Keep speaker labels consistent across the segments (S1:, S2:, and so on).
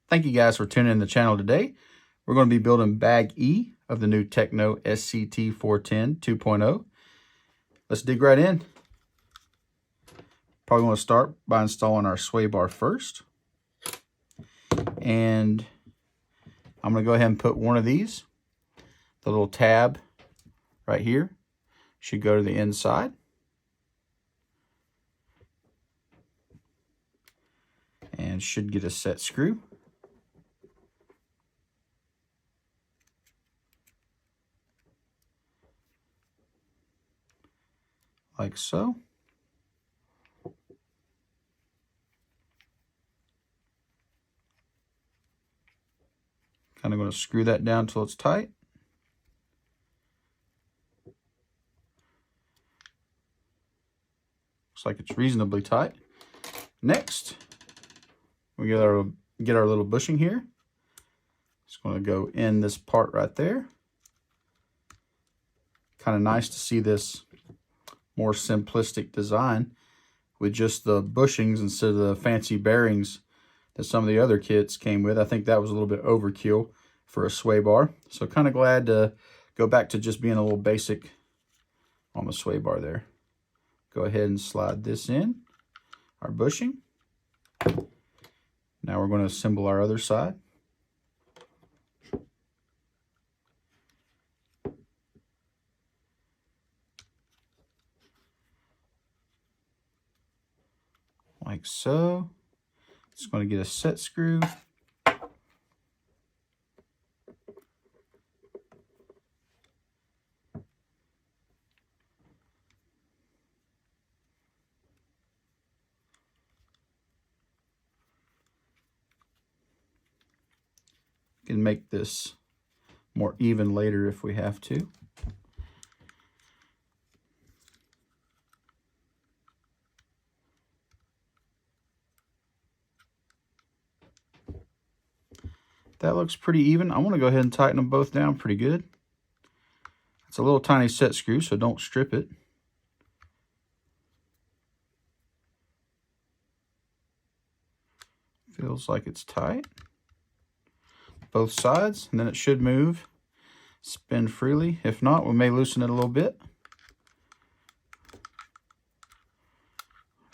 S1: Thank you guys for tuning in the channel today. We're going to be building bag E of the new Tekno SCT410 2.0. Let's dig right in. Probably want to start by installing our sway bar first. And I'm going to go ahead and put one of these. The little tab right here should go to the inside. And should get a set screw. Like so. Kind of going to screw that down until it's tight. Looks like it's reasonably tight. Next, we get our little bushing here. It's going to go in this part right there. Kind of nice to see this more simplistic design with just the bushings instead of the fancy bearings that some of the other kits came with. I think that was a little bit overkill for a sway bar. So kind of glad to go back to just being a little basic on the sway bar there. Go ahead and slide this in, our bushing. Now we're going to assemble our other side. Like so. Just going to get a set screw. Can make this more even later if we have to. That looks pretty even. I want to go ahead and tighten them both down pretty good. It's a little tiny set screw, so don't strip it. Feels like it's tight. Both sides, and then it should move, spin freely. If not, we may loosen it a little bit.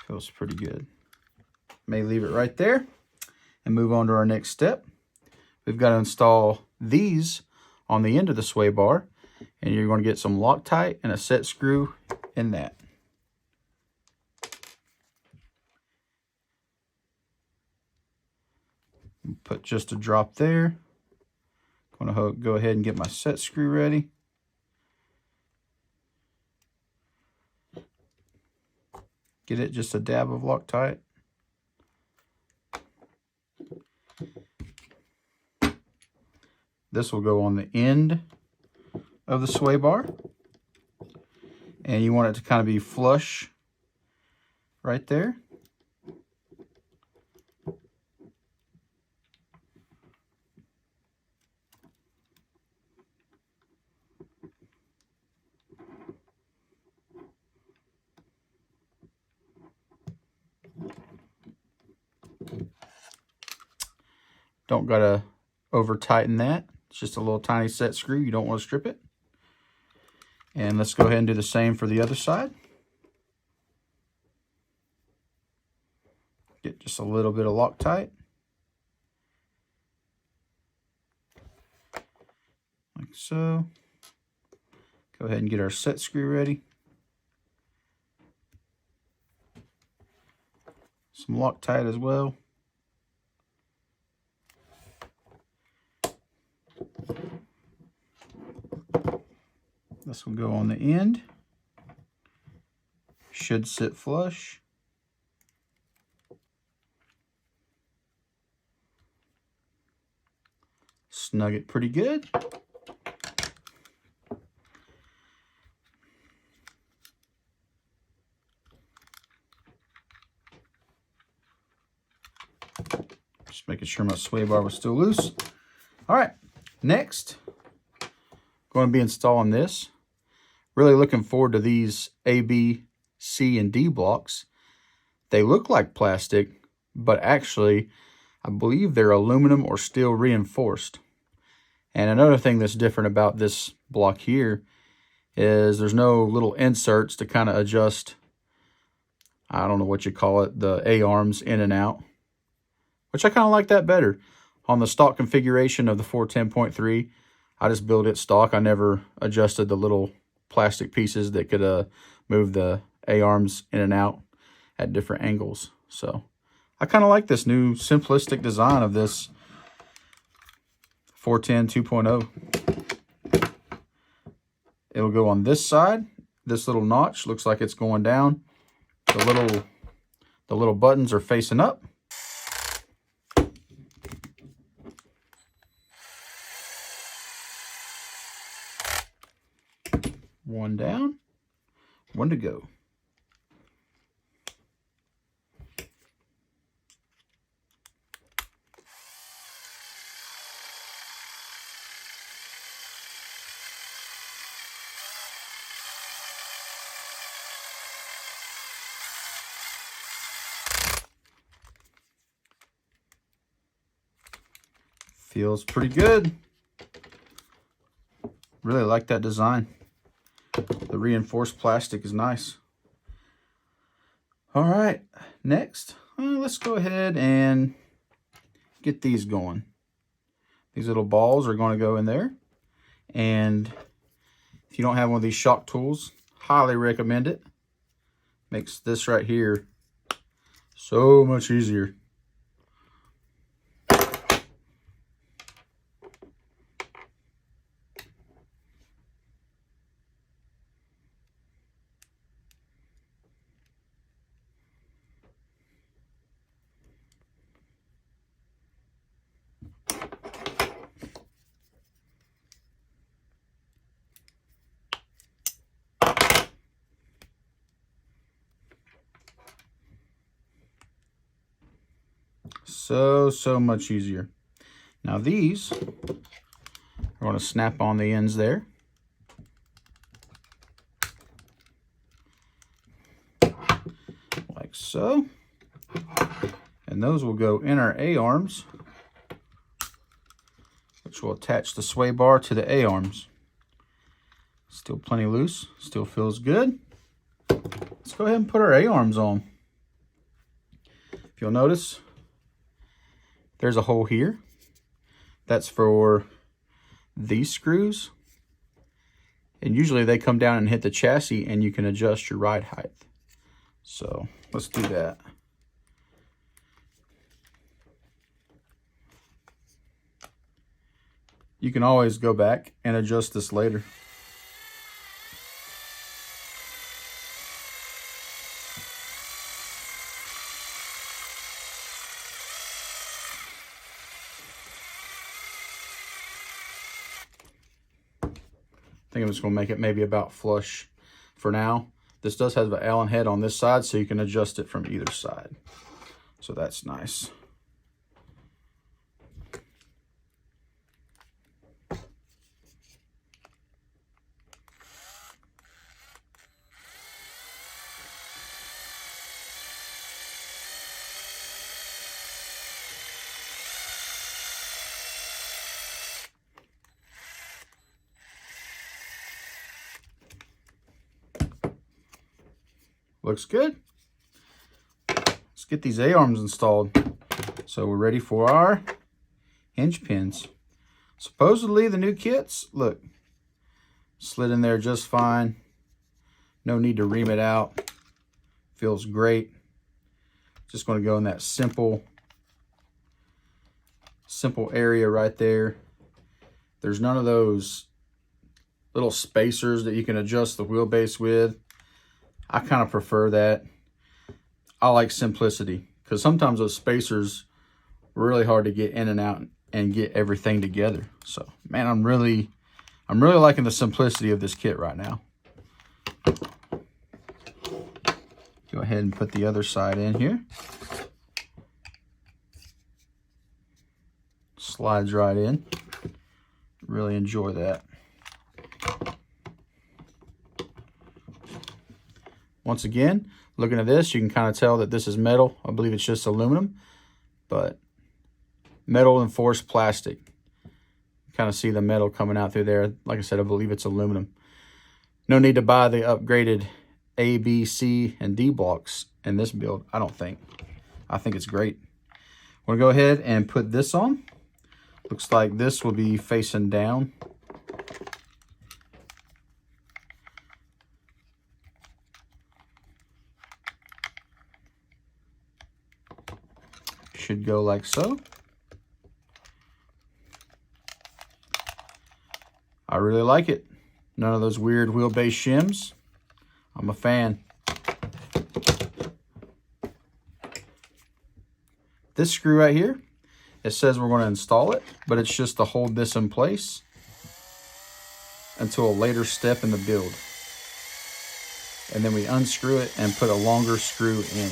S1: Feels pretty good. May leave it right there and move on to our next step. We've got to install these on the end of the sway bar, and you're going to get some Loctite and a set screw in that. Put just a drop there. Going to go ahead and get my set screw ready. Get it just a dab of Loctite. This will go on the end of the sway bar. And you want it to kind of be flush right there. Don't gotta over tighten that. It's just a little tiny set screw. You don't want to strip it. And let's go ahead and do the same for the other side. Get just a little bit of Loctite. Like so. Go ahead and get our set screw ready. Some Loctite as well. This will go on the end. Should sit flush. Snug it pretty good. Just making sure my sway bar was still loose. All right, next, going to be installing this. Really looking forward to these A, B, C, and D blocks. They look like plastic, but actually I believe they're aluminum or steel reinforced. And another thing that's different about this block here is there's no little inserts to kind of adjust, I don't know what you call it, the A-arms in and out, which I kind of like that better. On the stock configuration of the 410.3, I just built it stock. I never adjusted the little plastic pieces that could move the A-arms in and out at different angles. So I kind of like this new simplistic design of this 410 2.0. It'll go on this side. This little notch looks like it's going down. The little buttons are facing up. One down, one to go. Feels pretty good. Really like that design. The reinforced plastic is nice. All right, next, let's go ahead and get these going. These little balls are going to go in there. And if you don't have one of these shock tools, highly recommend it. Makes this right here so much easier. So much easier. Now these are going to snap on the ends there. Like so. And those will go in our A-arms, which will attach the sway bar to the A-arms. Still plenty loose, still feels good. Let's go ahead and put our A-arms on. If you'll notice, there's a hole here. That's for these screws. And usually they come down and hit the chassis and you can adjust your ride height. So let's do that. You can always go back and adjust this later. I think I'm just going to make it maybe about flush for now. This does have an Allen head on this side, so you can adjust it from either side. So that's nice. Looks good. Let's get these A-arms installed. So we're ready for our hinge pins. Supposedly the new kits, look, slid in there just fine. No need to ream it out. Feels great. Just going to go in that simple area right there. There's none of those little spacers that you can adjust the wheelbase with. I kind of prefer that. I like simplicity because sometimes those spacers are really hard to get in and out and get everything together. So, man, I'm really liking the simplicity of this kit right now. Go ahead and put the other side in here. Slides right in. Really enjoy that. Once again, looking at this, you can kind of tell that this is metal. I believe it's just aluminum, but metal enforced plastic. Kind of see the metal coming out through there. Like I said, I believe it's aluminum. No need to buy the upgraded A, B, C, and D blocks in this build, I don't think. I think it's great. We'll go ahead and put this on. Looks like this will be facing down. Should go like so. I really like it. None of those weird wheelbase shims. I'm a fan. This screw right here, it says we're going to install it, but it's just to hold this in place until a later step in the build. And then we unscrew it and put a longer screw in.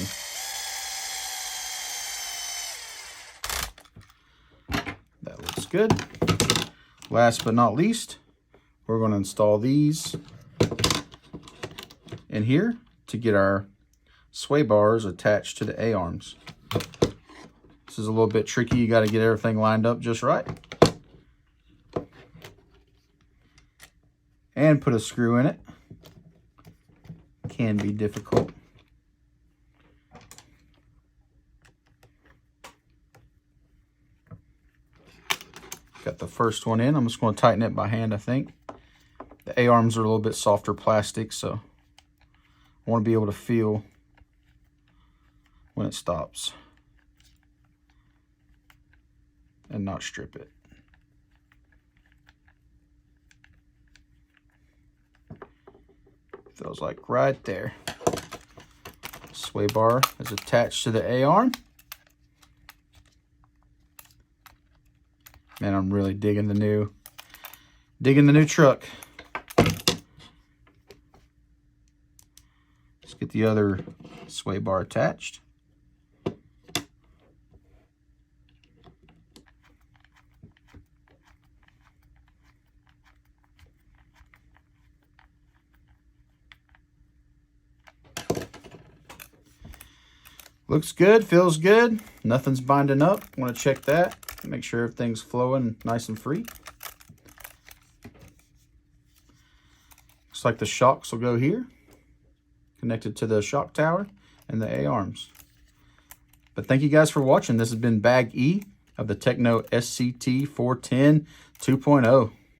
S1: That looks good. Last but not least, we're going to install these in here to get our sway bars attached to the A-arms. This is a little bit tricky. You got to get everything lined up just right. And put a screw in it. Can be difficult. Got the first one in. I'm just going to tighten it by hand, I think. The A-arms are a little bit softer plastic, so I want to be able to feel when it stops and not strip it. Feels like right there. Sway bar is attached to the A-arm. Man, I'm really digging the new truck. Let's get the other sway bar attached. Looks good, feels good. Nothing's binding up. Want to check that. Make sure everything's flowing nice and free. Looks like the shocks will go here, connected to the shock tower and the A-arms. But thank you guys for watching. This has been Bag E of the Tekno SCT410 2.0.